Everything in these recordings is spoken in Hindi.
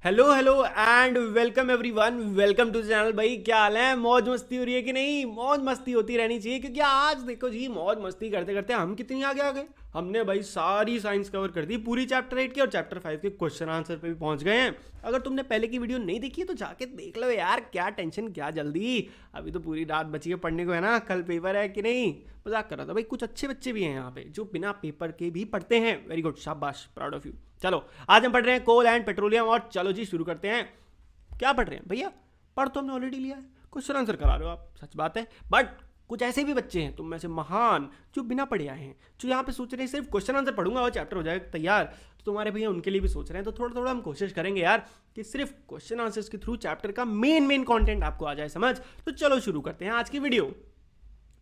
Hello hello and welcome everyone, welcome to channel. भाई क्या हाल है? मौज मस्ती हो रही है कि नहीं? मौज मस्ती होती रहनी चाहिए, क्योंकि आज देखो जी, मौज मस्ती करते करते हम कितनी आगे आ गए। हमने भाई सारी साइंस कवर कर दी, पूरी चैप्टर 8 की और चैप्टर 5 के क्वेश्चन आंसर पे भी पहुंच गए हैं। अगर तुमने पहले की वीडियो नहीं देखी है तो जाके देख लो यार, क्या टेंशन क्या जल्दी। अभी तो पूरी रात बची है पढ़ने को, है ना? कल पेपर है कि नहीं? मजाक कर रहा था भाई, कुछ अच्छे बच्चे भी हैं यहाँ पे जो बिना पेपर के भी पढ़ते हैं। वेरी गुड, शाबाश, प्राउड ऑफ यू। चलो, आज हम पढ़ रहे हैं कोल एंड पेट्रोलियम, और चलो जी शुरू करते हैं। क्या पढ़ रहे हैं भैया? पढ़ तो हमने ऑलरेडी लिया है, क्वेश्चन आंसर करा रहे हो आप, सच बात है। बट कुछ ऐसे भी बच्चे हैं तुम में से महान, जो बिना पढ़े आए हैं, जो यहाँ पे सोच रहे हैं सिर्फ क्वेश्चन आंसर पढ़ूंगा और चैप्टर हो जाएगा तैयार। तो तुम्हारे भैया उनके लिए भी सोच रहे हैं, तो थोड़ा थोड़ा हम कोशिश करेंगे यार कि सिर्फ क्वेश्चन आंसर्स के थ्रू चैप्टर का मेन कंटेंट आपको आ जाए समझ। तो चलो शुरू करते हैं आज की वीडियो।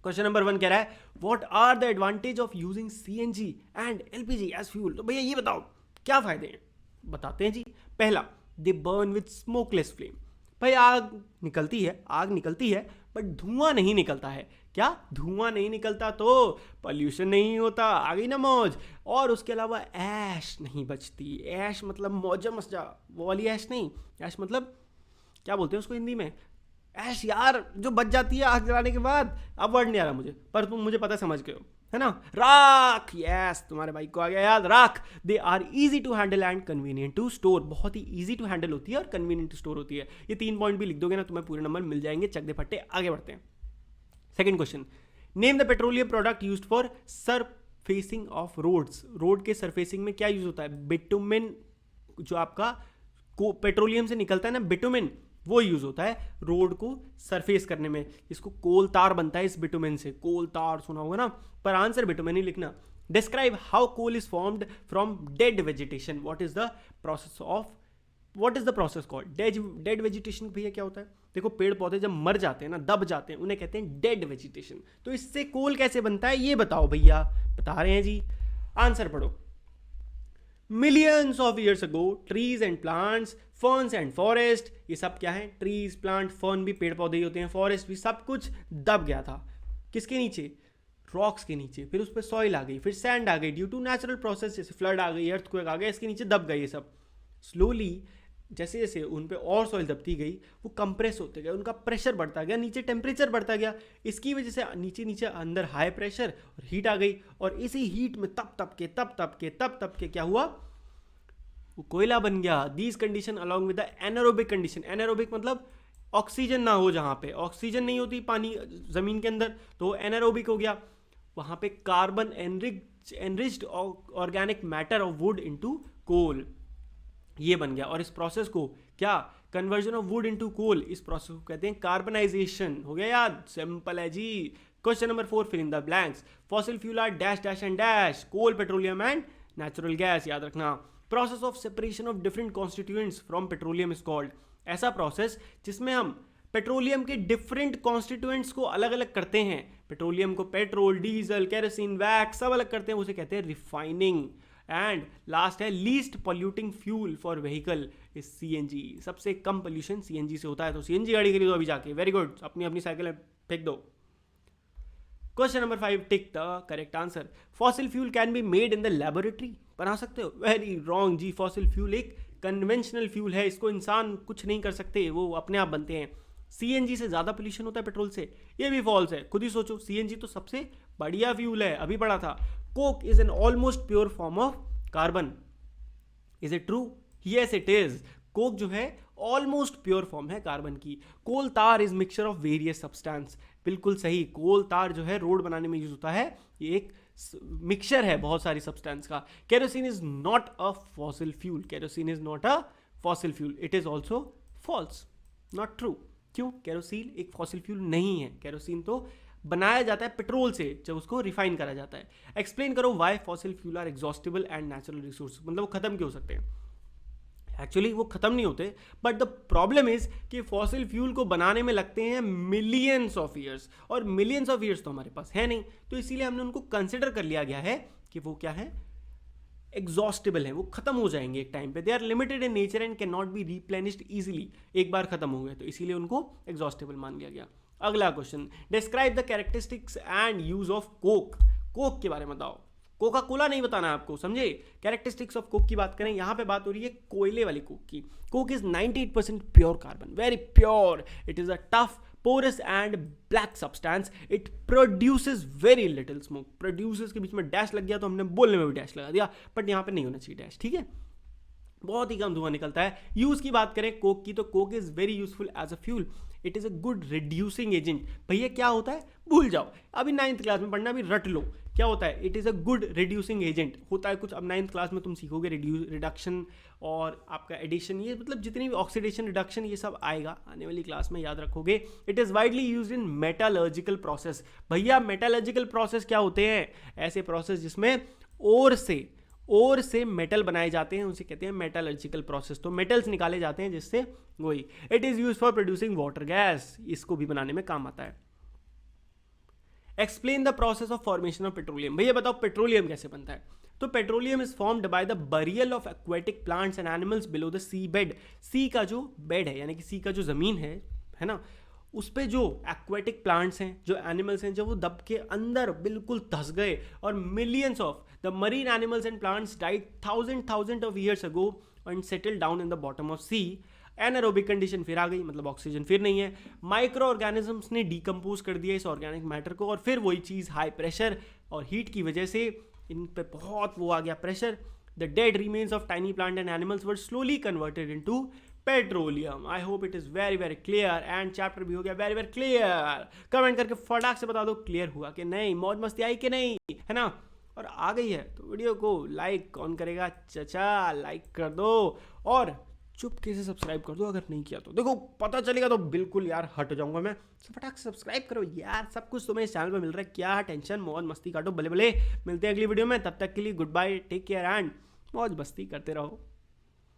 क्वेश्चन नंबर 1 कह रहा है, what are the advantage of using CNG and LPG as fuel. तो भैया ये बताओ क्या फायदे हैं, बताते हैं जी। पहला, दे बर्न विद स्मोकलेस फ्लेम। भाई आग निकलती है बट धुआं नहीं निकलता है। क्या धुआं नहीं निकलता तो पॉल्यूशन नहीं होता, आ गई ना मौज। और उसके अलावा ऐश नहीं बचती। ऐश मतलब मौजा मस्जा, वो वाली ऐश नहीं। ऐश मतलब क्या बोलते हैं उसको हिंदी में? ऐश यार, जो बच जाती है आग जलाने के बाद। अब वर्ड नहीं आ रहा मुझे, पर तुम मुझे पता समझ गए हो, है ना? राख, यस, तुम्हारे भाई को आ गया याद, राख। They are easy to handle and convenient to store. बहुत ही इजी टू हैंडल होती है और कन्वीनियंट टू स्टोर होती है। ये 3 पॉइंट भी लिख दोगे ना, तुम्हें पूरे नंबर मिल जाएंगे। चक दे फट्टे, आगे बढ़ते हैं। Second question, name the petroleum product used for surfacing of roads. Road के सरफेसिंग में क्या यूज होता है? बिटुमिन, जो आपका पेट्रोलियम से निकलता है ना, बिटुमिन, वो यूज होता है रोड को सरफेस करने में। इसको कोल तार बनता है इस बिटुमिन से। कोल तार सुना होगा ना, पर आंसर बिटुमिन ही लिखना। Describe how coal is formed from dead vegetation. What is the process called? Dead vegetation भैया क्या होता है? देखो, पेड़ पौधे जब मर जाते हैं ना, दब जाते हैं, उन्हें कहते हैं डेड वेजिटेशन। तो इससे कोल कैसे बनता है ये बताओ भैया। बता रहे हैं जी, आंसर पढ़ो। Millions of years ago trees and plants, ferns and forest, ये सब क्या है? ट्रीज, प्लांट, फर्न भी पेड़ पौधे ही होते हैं, फॉरेस्ट भी, सब कुछ दब गया था। किसके नीचे? रॉक्स के नीचे। फिर उस पर सॉइल आ गई, फिर सैंड आ गई, ड्यू टू नेचुरल प्रोसेस, जैसे फ्लड आ गई, अर्थक्वेक आ गया, इसके नीचे दब गए ये सब। स्लोली जैसे जैसे उन पे और सॉइल दबती गई, वो कंप्रेस होते गए, उनका प्रेशर बढ़ता गया, नीचे टेम्परेचर बढ़ता गया। इसकी वजह से नीचे नीचे अंदर हाई प्रेशर और हीट आ गई, और इसी हीट में तप के क्या हुआ? वो कोयला बन गया। These condition along with the anaerobic condition. Anaerobic मतलब ऑक्सीजन ना हो, जहाँ पे ऑक्सीजन नहीं होती पानी जमीन के अंदर, तो एनारोबिक हो गया। वहाँ पे carbon enriched organic matter of wood into coal, ये बन गया। और इस प्रोसेस को क्या? Conversion of wood into coal, इस प्रोसेस को कहते हैं कार्बनाइजेशन। हो गया याद? सिंपल है जी। Question number 4, fill in the blanks. Fossil fuel are dash dash and dash, coal, petroleum and natural gas, याद रखना। Process of separation of different constituents from petroleum is called. ऐसा प्रोसेस जिसमें हम पेट्रोलियम के डिफरेंट कॉन्स्टिट्यूएंट्स को अलग अलग करते हैं। पेट्रोलियम को पेट्रोल, डीजल, केरोसिन, वैक्स सब अलग करते हैं, उसे कहते हैं रिफाइनिंग। एंड लास्ट है, least polluting fuel for vehicle is CNG. सबसे कम पोल्यूशन सीएनजी से होता है, तो सीएनजी गाड़ी खरीदो अभी जाके। वेरी गुड, अपनी अपनी साइकिल में फेंक दो। Question number 5, tick the correct answer. Fossil fuel can be made in the laboratory. बना सकते हो? वेरी रॉन्ग जी। फॉसिल फ्यूल एक कन्वेंशनल फ्यूल है, इसको इंसान कुछ नहीं कर सकते, वो अपने आप बनते हैं। सीएनजी से ज़्यादा पोल्यूशन होता है पेट्रोल से, ये भी फॉल्स है। खुद ही सोचो, सीएनजी तो सबसे बढ़िया फ्यूल है, अभी पढ़ा था। Coke is an almost pure form of carbon. Is it true? Yes it is. Coke जो है ऑलमोस्ट प्योर फॉर्म है कार्बन की। कोल तार is mixture of various substance. बिल्कुल सही, कोल तार जो है रोड बनाने में यूज होता है, ये एक मिक्सचर है बहुत सारी सब्सटेंस का। Kerosene is not a fossil fuel. Kerosene is not a fossil fuel. It is also false, not true. क्यों? केरोसिन एक फॉसिल फ्यूल नहीं है। केरोसिन तो बनाया जाता है पेट्रोल से, जब उसको रिफाइन करा जाता है। एक्सप्लेन करो why fossil fuel are exhaustible and natural resource. मतलब वो खत्म क्यों हो सकते हैं? एक्चुअली वो खत्म नहीं होते, बट द प्रॉब्लम इज कि फॉसिल फ्यूल को बनाने में लगते हैं मिलियंस ऑफ ईयर्स, और मिलियंस ऑफ ईयर्स तो हमारे पास है नहीं, तो इसीलिए हमने उनको कंसिडर कर लिया गया है कि वो क्या है? एग्जॉस्टेबल है, वो खत्म हो जाएंगे एक टाइम पे। They are limited in nature and can not be replenished easily. एक बार खत्म हो गए तो इसीलिए उनको एग्जॉस्टेबल मान लिया गया। अगला question, describe the characteristics and use of Coke. Coke के बारे में बताओ। कोका कोला नहीं बताना आपको, समझे। कैरेक्टरिस्टिक्स ऑफ कोक की बात करें, यहाँ पे बात हो रही है कोयले वाली कोक की। Coke is 98% pure carbon, very pure. It is a tough, porous and black substance. It produces very little smoke. Produces के बीच में डैश लग गया तो हमने बोलने में भी डैश लगा दिया, बट यहाँ पे नहीं होना चाहिए डैश, ठीक है। बहुत ही कम धुआं निकलता है। यूज की बात करें कोक की, तो coke is very useful as a fuel. It is a good reducing agent. भैया क्या होता है, भूल जाओ, अभी 9th क्लास में पढ़ना, अभी रट लो क्या होता है। It is a good reducing agent. होता है कुछ, अब 9th क्लास में तुम सीखोगे रिडक्शन और आपका एडिशन, ये मतलब जितनी भी ऑक्सीडेशन, रिडक्शन, ये सब आएगा आने वाली क्लास में, याद रखोगे। It is widely use in metallurgical process. भैया मेटालर्जिकल प्रोसेस क्या होते हैं, ऐसे प्रोसेस जिसमें ओर से मेटल बनाए जाते हैं, उसे कहते हैं मेटालर्जिकल प्रोसेस। तो मेटल्स निकाले जाते हैं जिससे, वही। It is use for producing water gas, इसको भी बनाने में काम आता है। Explain the process of formation of petroleum. भैया बताओ पेट्रोलियम कैसे बनता है। तो petroleum is formed by the burial of aquatic plants and animals below the sea bed. Sea का जो बेड है, यानी कि सी का जो जमीन है ना, उस पे जो एक्वेटिक प्लांट्स हैं, जो एनिमल्स हैं, जब वो दब के अंदर बिल्कुल धस गए, और millions of the marine animals and plants died thousand of years ago and settle down in the bottom of sea. Anaerobic condition फिर आ गई, मतलब ऑक्सीजन फिर नहीं है। माइक्रो ऑर्गेनिजम्स ने डिकम्पोज कर दिया इस ऑर्गेनिक मैटर को, और फिर वही चीज़ हाई प्रेशर और हीट की वजह से इन पे बहुत वो आ गया pressure. The dead remains of tiny plant and animals were slowly converted into petroleum. I hope it is very very clear, and chapter भी हो गया वेरी वेरी क्लियर। कमेंट करके फटाक से बता दो क्लियर हुआ कि नहीं, मौज मस्ती आई कि नहीं, है ना। और आ गई है तो वीडियो को लाइक कौन करेगा, चचा लाइक कर दो, और चुपके से सब्सक्राइब कर दो अगर नहीं किया तो। देखो पता चलेगा तो बिल्कुल यार हट जाऊंगा मैं। फटाक से सब्सक्राइब करो यार, सब कुछ तुम्हें इस चैनल पे मिल रहा है, क्या टेंशन, मौज मस्ती काटो, भले भले। मिलते हैं अगली वीडियो में, तब तक के लिए goodbye, take care and मौज मस्ती करते रहो।